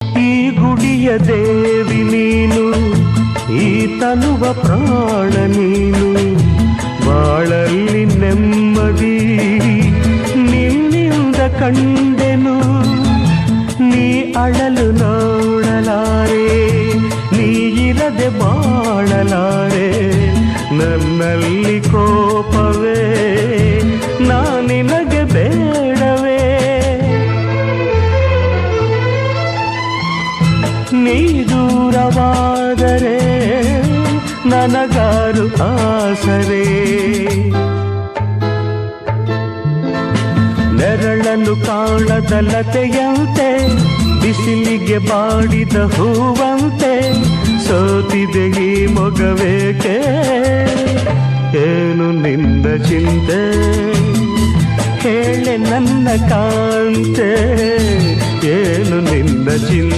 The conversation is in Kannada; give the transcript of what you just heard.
ಈ ಗುಡಿಯ ದೇವಿ ನೀನು, ಈ ತನುವ ಪ್ರಾಣ ನೀನು, ಬಾಳಲ್ಲಿ ನೆಮ್ಮದಿ ನಿನ್ನಿಂದ ಕಂಡೆನು. ನೀ ಅಳಲು ನೋಡಲಾರೆ, ನೀ ಇರದೆ ಬಾಳಲಾರೆ. ನನ್ನಲ್ಲಿ ಕೋಪವೇ ನಾನಿನಗೆ ಬೇಡವೇ. ನೀ ದೂರವಾದರೆ ನನಗಾರು ಆಸರೆ. ನೆರಳನ್ನು ಕಾಣದ ಲತೆಯಂತೆ, ಬಿಸಿಲಿಗೆ ಬಾಡಿದ ಹೂವಂತೆ, ಸೋತಿದೆ ಈ ಮೊಗವೇಕೆ. ಏನು ನಿನ್ನ ಚಿಂತೆ ಹೇಳೆ ನನ್ನ ಕಾಂತೆ, ಏನು ನಿನ್ನ ಚಿಂತೆ.